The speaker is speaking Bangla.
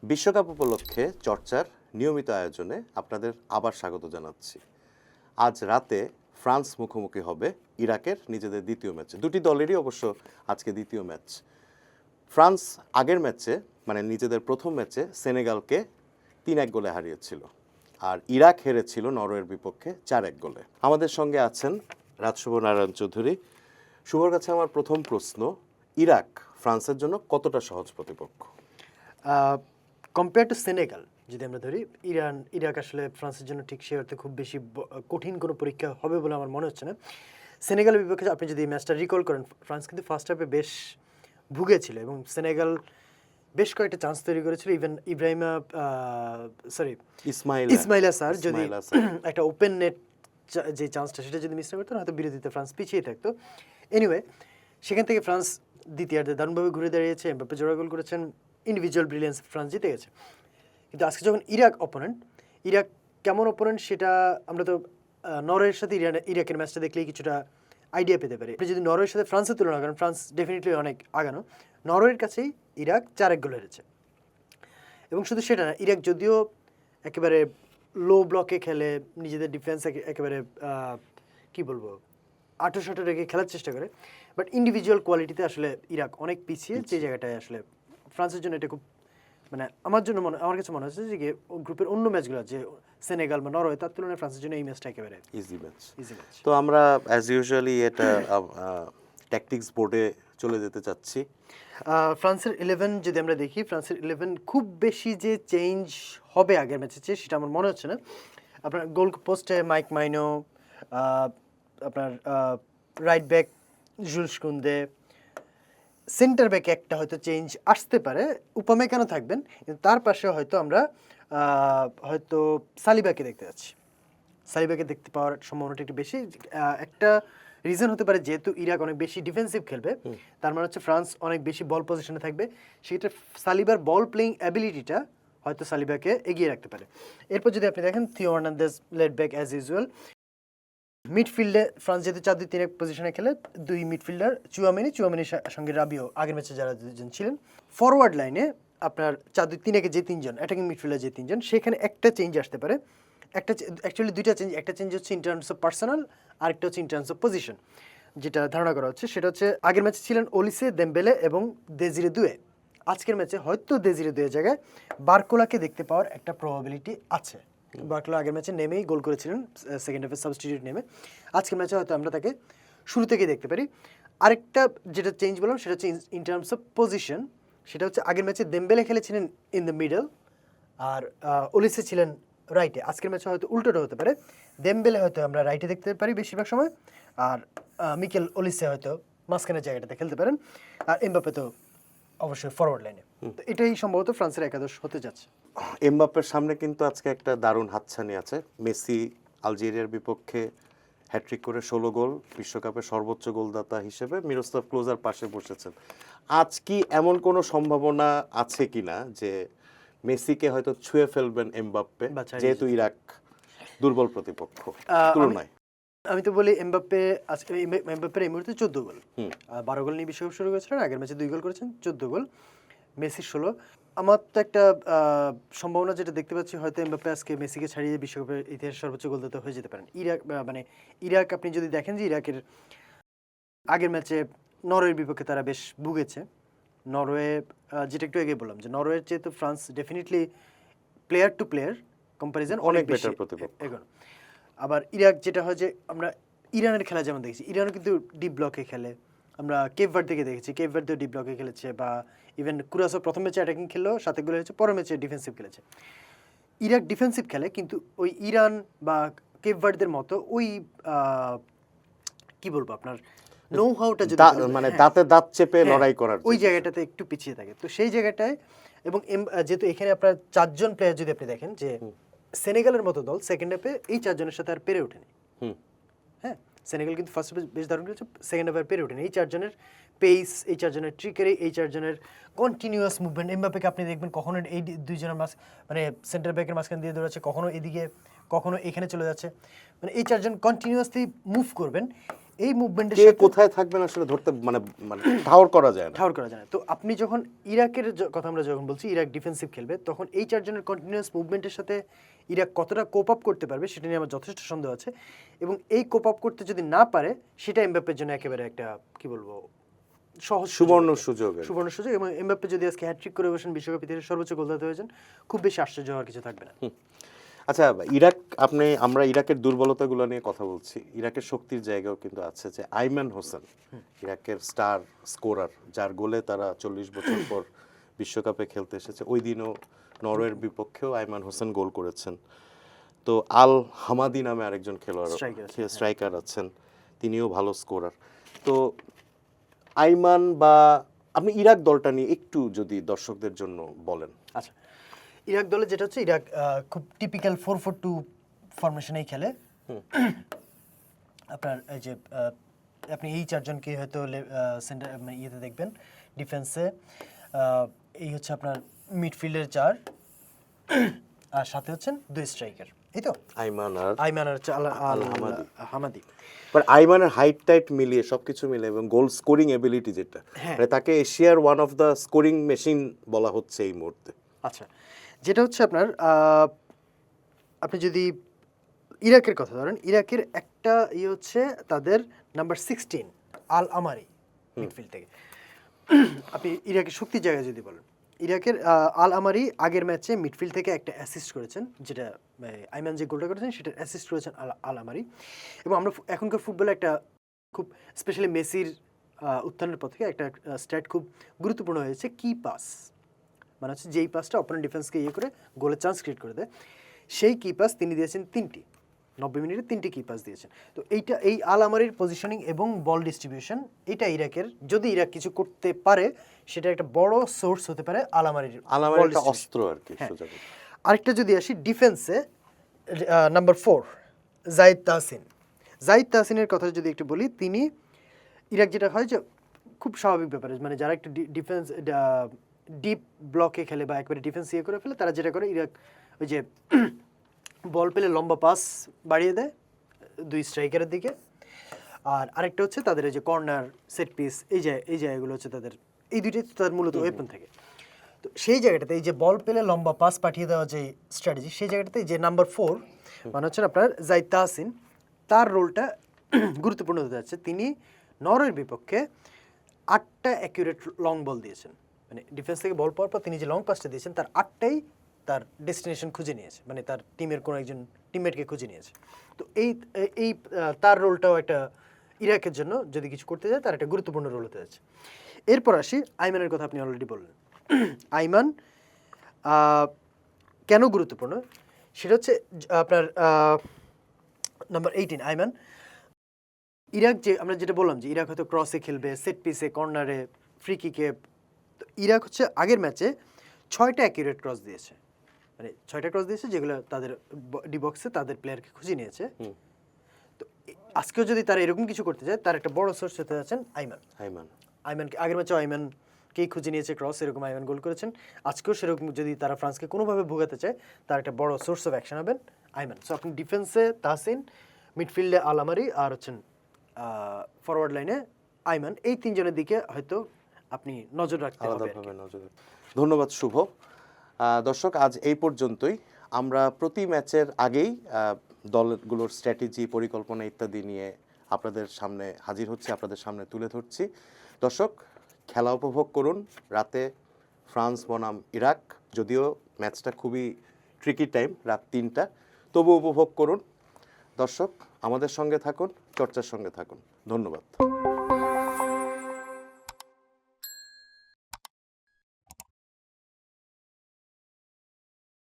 বিশ্বকাপ উপলক্ষে চর্চার নিয়মিত আয়োজনে আপনাদের আবার স্বাগত জানাচ্ছি। আজ রাতে ফ্রান্স মুখোমুখি হবে ইরাকের নিজেদের দ্বিতীয় ম্যাচে। দুটি দলেরই অবশ্য আজকে দ্বিতীয় ম্যাচ। ফ্রান্স আগের ম্যাচে মানে নিজেদের প্রথম ম্যাচে সেনেগালকে 3-1 গোলে হারিয়েছিল, আর ইরাক হেরেছিল নরওয়ের বিপক্ষে 4-1 গোলে। আমাদের সঙ্গে আছেন রাজশুভ নারায়ণ চৌধুরী। শুভর কাছে আমার প্রথম প্রশ্ন, ইরাক ফ্রান্সের জন্য কতটা সহজ প্রতিপক্ষ? কম্পেয়ার টু সেনেগাল যদি আমরা ধরি, ইরাক আসলে ফ্রান্সের জন্য ঠিক সে অর্থে খুব বেশি কঠিন কোনো পরীক্ষা হবে বলে আমার মনে হচ্ছে না। সেনেগালের বিপক্ষে আপনি যদি ম্যাচটা রিকল করেন, ফ্রান্স কিন্তু ফার্স্ট হাফে বেশ ভুগেছিল এবং সেনেগাল বেশ কয়েকটা চান্স তৈরি করেছিল। ইভেন ইসমাইলা স্যার যদি একটা ওপেন নেট যে চান্সটা সেটা যদি মিস না করতেন, হয়তো বিরোধীতে ফ্রান্স পিছিয়ে থাকতো। এনিওয়ে, সেখান থেকে ফ্রান্স দ্বিতীয়ার্ধে দারুণভাবে ঘুরে দাঁড়িয়েছে, এমবাপ্পে জোড়া গোল করেছেন, ইন্ডিভিজুয়াল ব্রিলিয়েন্স ফ্রান্স জিতে গেছে। কিন্তু আজকে যখন ইরাক কেমন অপোনেন্ট সেটা আমরা তো নরওয়ের সাথে ইরাকের ম্যাচটা দেখলেই কিছুটা আইডিয়া পেতে পারি। আপনি যদি নরওয়ের সাথে ফ্রান্সের তুলনা করেন, ফ্রান্স ডেফিনেটলি অনেক আগানো। নরওয়ের কাছেই ইরাক 4-1 গোল হেরেছে। এবং শুধু সেটা না, ইরাক যদিও একেবারে লো ব্লকে খেলে, নিজেদের ডিফেন্স একেবারে কি বলবো আটো রেখে খেলার চেষ্টা করে, বাট ইন্ডিভিজুয়াল কোয়ালিটিতে আসলে ইরাক অনেক পিছিয়ে। যে জায়গাটায় আসলে ফ্রান্সের জন্য এটা খুব আমার কাছে মনে হচ্ছে যে গ্রুপের অন্য ম্যাচগুলো যে সেনেগাল বা নরওয়ে, তার তুলনায় ফ্রান্সের জন্য এই ম্যাচটা একেবারে ইজি ম্যাচ। তো আমরা অ্যাজ ইউজুয়ালি এটা ট্যাকটিক্স বোর্ডে চলে যেতে চাচ্ছি। ফ্রান্সের 11 যদি আমরা দেখি, ফ্রান্সের 11 খুব বেশি যে চেঞ্জ হবে আগের ম্যাচের চেয়ে সেটা আমার মনে হচ্ছে না। আপনার গোল পোস্টে মাইক মাইনো, আপনার right back joules Kunde, centre ব্যাকে একটা হয়তো চেঞ্জ আসতে পারে, উপমেকানো থাকবেন, কিন্তু তার পাশে হয়তো আমরা হয়তো সালিবাকে দেখতে যাচ্ছি। সালিবাকে দেখতে পাওয়ার সম্ভাবনাটা একটু বেশি। একটা রিজন হতে পারে, যেহেতু ইরাক অনেক বেশি ডিফেন্সিভ খেলবে, তার মানে হচ্ছে ফ্রান্স অনেক বেশি বল পজিশনে থাকবে, সেটা সালিবার বল প্লেইং অ্যাবিলিটিটা হয়তো সালিবাকে এগিয়ে রাখতে পারে। এরপর যদি আপনি দেখেন, Theo Hernandez led back as usual. মিডফিল্ডে ফ্রান্স যেহেতু 4-2-3-1 পজিশনে খেলে, দুই মিডফিল্ডার চুয়ামেনির সঙ্গে রাবিও আগের ম্যাচে যারা দুজন ছিলেন। ফরওয়ার্ড লাইনে আপনার 4-2-3-1 যে তিনজন অ্যাটাকিং মিডফিল্ডার যে তিনজন, সেখানে একটা চেঞ্জ আসতে পারে। অ্যাকচুয়ালি দুইটা চেঞ্জ, একটা চেঞ্জ হচ্ছে ইন টার্মস অফ পার্সোনাল, আরেকটা হচ্ছে ইন টার্মস অফ পজিশন। যেটা ধারণা করা হচ্ছে সেটা হচ্ছে, আগের ম্যাচে ছিলেন ওলিসে, দেমবেলে এবং দেজিরে দুয়ে। আজকের ম্যাচে হয়তো দেজিরে দুয়ের জায়গায় বারকোলাকে দেখতে পাওয়ার একটা প্রবাবিলিটি আছে। বারকোলা আগের ম্যাচে নেমেই গোল করেছিলেন, সেকেন্ড হাফে সাবস্টিটিউট নেমে। আজকের ম্যাচে হয়তো আমরা তাকে শুরু থেকেই দেখতে পারি। আরেকটা যেটা চেঞ্জ বললাম সেটা হচ্ছে ইন টার্মস অফ পজিশন। সেটা হচ্ছে, আগের ম্যাচে দেমবেলে খেলেছিলেন ইন দ্য মিডল আর ওলিসে ছিলেন রাইটে। আজকের ম্যাচে হয়তো উল্টোটা হতে পারে, দেমবেলে হয়তো আমরা রাইটে দেখতে পারি বেশিরভাগ সময়, আর মিকেল ওলিসে হয়তো মাঝখানের জায়গাটাতে খেলতে পারেন, আর এমবাপ্পে তো অবশ্যই ফরওয়ার্ড লাইনে। তো এটাই সম্ভবত ফ্রান্সের একাদশ হতে যাচ্ছে। এমবাপ্পের সামনে কিন্তু আজকে একটা দারুণ হাতছানি আছে। মেসি আলজেরিয়ার বিপক্ষে হ্যাট্রিক করে 16 গোল, বিশ্বকাপের সর্বোচ্চ গোলদাতা হিসেবে মিরোস্লাভ ক্লোজার পাশে বসেছেন। আজ কি এমন কোনো সম্ভাবনা আছে কিনা যে মেসিকে হয়তো ছুঁয়ে ফেলবেন এমবাপ্পে, যেহেতু ইরাক দুর্বল প্রতিপক্ষ তুলনায়? আমি তো বলি, এমবাপ্পের এই মুহূর্তে 14 গোল, 12 গোল নিয়ে বিশ্বকাপ শুরু করেছিলেন, আগের ম্যাচে 2 গোল করেছেন, 14 গোল। মেসির 16। আমার তো একটা সম্ভাবনা যেটা দেখতে পাচ্ছি, হয়তো এমবাপ্পে আজকে মেসিকে ছাড়িয়ে বিশ্বকাপের ইতিহাসে সর্বোচ্চ গোলদাতা হয়ে যেতে পারেন। ইরাক আপনি যদি দেখেন যে ইরাকের আগের ম্যাচে নরওয়ের বিপক্ষে তারা বেশ ভুগেছে। নরওয়ে, যেটা একটু আগে বললাম, যে নরওয়ের চেয়ে তো France definitely player to player comparison অনেক বেটার প্রতিপক্ষ। আবার ইরাক যেটা হয় যে, আমরা ইরানের খেলা যেমন দেখেছি, ইরানও কিন্তু ডিপ ব্লকে খেলে। আমরা কেপ ভার্দেকে দেখেছি, কেপ ভার্দেও ডিপ ব্লকে খেলেছে, বা ইভেন কুরাসও প্রথম ম্যাচে অ্যাটাকিং খেললেও 7 গোল হয়েছে, পরের ম্যাচে ডিফেন্সিভ খেলেছে। ইরাক ডিফেন্সিভ খেলে, কিন্তু ওই ইরান বা কেপ ভার্দের মতো ওই কি বলবো আপনার নো হাউটা যদি মানে দাঁতে দাঁত চেপে লড়াই করার ওই জায়গাটাতে একটু পিছিয়ে থাকে। তো সেই জায়গাটায়, এবং যেহেতু এখানে আপনার 4 জন প্লেয়ার যদি আপনি দেখেন, যে সেনেগালের মতো দল সেকেন্ড হাফে এই 4 জনের সাথে আর পেরে ওঠেনি। হ্যাঁ, সেনেগাল কিন্তু ফার্স্ট হাফে বেশ দারুণ খেলেছে, সেকেন্ড হাফে আর পেরে ওঠেনি। এই 4 জনের পেস, এই 4 জনের ট্রিকারি, এই 4 জনের কন্টিনিউয়াস মুভমেন্ট। এমবাপ্পেকে আপনি দেখবেন কখনো এই 2 জনের মানে সেন্টার ব্যাকের মাঝখান দিয়ে দৌড়াচ্ছে, কখনো এদিকে, কখনো এখানে চলে যাচ্ছে, মানে এই 4 জন কন্টিনিউয়াসলি মুভ করবেন। এই মুভমেন্টের কে সাথে কোথায় থাকবেন আসলে ধরতে মানে মানে ঠাউর করা যায় না। ঠাউর করা যায় না। তো আপনি যখন ইরাকের কথা আমরা যখন বলছি ইরাক ডিফেন্সিভ খেলবে, তখন এই চারজনের কন্টিনিউয়াস মুভমেন্টের সাথে ইরাক কতটা কোপ আপ করতে পারবে সেটা নিয়ে আমার যথেষ্ট সন্দেহ আছে। এবং এই কোপ আপ করতে যদি না পারে, সেটা এমবাপ্পের জন্য একেবারে একটা কি বলবো সহজ সুবর্ণ সুযোগ সুযোগ। সুবর্ণ সুযোগ। এবং এমবাপ্পে যদি আজকে হ্যাটট্রিক করে বসেন, বিশ্বকাপ ইতিহাসের সর্বোচ্চ গোলদাতা হয়ে যান, খুব বেশি আশ্চর্য হওয়ার কিছু থাকবে না। আচ্ছা, আমরা ইরাকের দুর্বলতাগুলো নিয়ে কথা বলছি, ইরাকের শক্তির জায়গাও কিন্তু আছে যে আইমান হোসেন, ইরাকের স্টার স্কোরার, যার গোলে তারা 40 বছর পর বিশ্বকাপে খেলতে এসেছে। ওই দিনও নরওয়ের বিপক্ষেও আইমান হোসেন গোল করেছেন। তো আল হামাদি নামে আরেকজন খেলোয়াড় স্ট্রাইকার আছেন, তিনিও ভালো স্কোরার। তো আইমান বা আপনি ইরাক দলটা নিয়ে একটু যদি দর্শকদের জন্য বলেন। আচ্ছা, ইরাক দলে যেটা হচ্ছে, ইরাক খুব টিপিক্যাল 4-4-2 ফরমেশনেই খেলে। আপনার এই যে আপনি এই চারজনকে হয়তো সেন্টার ইয়েতে দেখবেন ডিফেন্সে। এই হচ্ছে আপনার মিডফিল্ডের 4, আর সাথে হচ্ছেন 2 স্ট্রাইকার, এই তো আইমান আর হচ্ছে আল হামাদি। বাট আইমানের হাইট টাইট মিলিয়ে সবকিছু মিলে এবং গোল স্কোরিং এবিলিটি যেটা, মানে তাকে এশিয়ার one of the scoring machine বলা হচ্ছে এই মুহূর্তে। আচ্ছা, যেটা হচ্ছে আপনার আপনি যদি ইরাকের কথা ধরেন, ইরাকের একটা হচ্ছে তাদের নাম্বার 16 আল আমারি মিডফিল্ড থেকে। আপনি ইরাকের শক্তির জায়গায় যদি বলেন, ইরাকের আল আমারি আগের ম্যাচে মিডফিল্ড থেকে একটা অ্যাসিস্ট করেছেন, যেটা আইমান যে গোলটা করেছেন সেটা অ্যাসিস্ট করেছেন আল আমারি। এবং আমরা এখনকার ফুটবলে একটা খুব স্পেশালি মেসির উত্থানের পর থেকে একটা স্ট্যাট খুব গুরুত্বপূর্ণ হয়েছে, কি পাস। মানে হচ্ছে যেই পাসটা অপোনেন্ট ডিফেন্সকে করে গোলের চান্স ক্রিয়েট করে দেয়, সেই কি পাস তিনি দিয়েছেন 3টি, 90 মিনিটে 3টি কি পাস দিয়েছেন। তো এই আল আমারির পজিশনিং এবং বল ডিস্ট্রিবিউশন, এটা ইরাকের, যদি ইরাক কিছু করতে পারে, সেটা একটা বড় সোর্স হতে পারে আল আমারির একটা অস্ত্র আর কি। আরেকটা যদি আসি ডিফেন্সে, নাম্বার 4 জাহিদ তাহসিনের কথা যদি একটু বলি, তিনি ইরাক যেটা হয় যে খুব স্বাভাবিক ব্যাপারে, মানে যারা একটু ডিফেন্স ডিপ ব্লকে খেলে বা একবারে ডিফেন্স করে ফেলে, তারা যেটা করে ইরাক ওই যে বল পেলে লম্বা পাস বাড়িয়ে দেয় 2 স্ট্রাইকারের দিকে। আর আরেকটা হচ্ছে তাদের এই যে কর্নার, সেট পিস, এই জায়গাগুলো হচ্ছে তাদের, এই দুইটাই তাদের মূলত ওয়েপন থাকে। তো সেই জায়গাটাতে এই যে বল পেলে লম্বা পাস পাঠিয়ে দেওয়া যে স্ট্র্যাটেজি, সেই জায়গাটাতে যে নাম্বার 4 মানে হচ্ছেন আপনার জাহিদ তাহসিন, তার রোলটা গুরুত্বপূর্ণ হতে যাচ্ছে। তিনি নরওয়ের বিপক্ষে 8টা অ্যাকিউরেট লং বল দিয়েছেন। মানে ডিফেন্স থেকে বল পাওয়ার পর তিনি যে লং পাসটা দিয়েছেন, তার 8টাই তার ডেস্টিনেশন খুঁজে নিয়েছে, মানে তার টিমের কোনো একজন টিমমেটকে খুঁজে নিয়েছে। তো এই তার রোলটাও একটা ইরাকের জন্য যদি কিছু করতে যায়, তার একটা গুরুত্বপূর্ণ রোল হতে যাচ্ছে। এরপর আসি আইমানের কথা, আপনি অলরেডি বললেন। আইমান কেন গুরুত্বপূর্ণ, সেটা হচ্ছে আপনার নাম্বার 18 আইমান। ইরাক যে আমরা যেটা বললাম যে ইরাক হয়তো ক্রসে খেলবে, সেট পিসে, কর্নারে, ফ্রি কিকে। তো ইরাক হচ্ছে আগের ম্যাচে 6টা অ্যাকিউরেট ক্রস দিয়েছে, মানে 6টা ক্রস দিয়েছে যেগুলো তাদের ডি বক্সে তাদের প্লেয়ারকে খুঁজে নিয়েছে। তো আজকেও যদি তারা এরকম কিছু করতে যায়, তার একটা বড় সোর্স হতে যাচ্ছেন আইমানকে। আগের ম্যাচে আইমানকেই খুঁজে নিয়েছে ক্রস, এরকম আইমান গোল করেছেন। আজকেও সেরকম যদি তারা ফ্রান্সকে কোনোভাবে ভোগাতে চায়, তার একটা বড় সোর্স অফ অ্যাকশন হবেন আইমান। সো আপনি ডিফেন্সে তাহসিন, মিডফিল্ডে আল আমারি, আর হচ্ছেন ফরওয়ার্ড লাইনে আইমান, এই 3 জনের দিকে হয়তো আপনি নজর রাখতে হবে। ধন্যবাদ শুভ। দর্শক, আজ এই পর্যন্তই। আমরা প্রতি ম্যাচের আগেই দলগুলোর স্ট্র্যাটেজি, পরিকল্পনা ইত্যাদি নিয়ে আপনাদের সামনে হাজির হচ্ছি, আপনাদের সামনে তুলে ধরছি। দর্শক, খেলা উপভোগ করুন। রাতে ফ্রান্স বনাম ইরাক, যদিও ম্যাচটা খুবই ট্রিকি টাইম, রাত 3টা, তবু উপভোগ করুন। দর্শক, আমাদের সঙ্গে থাকুন, চর্চার সঙ্গে থাকুন। ধন্যবাদ।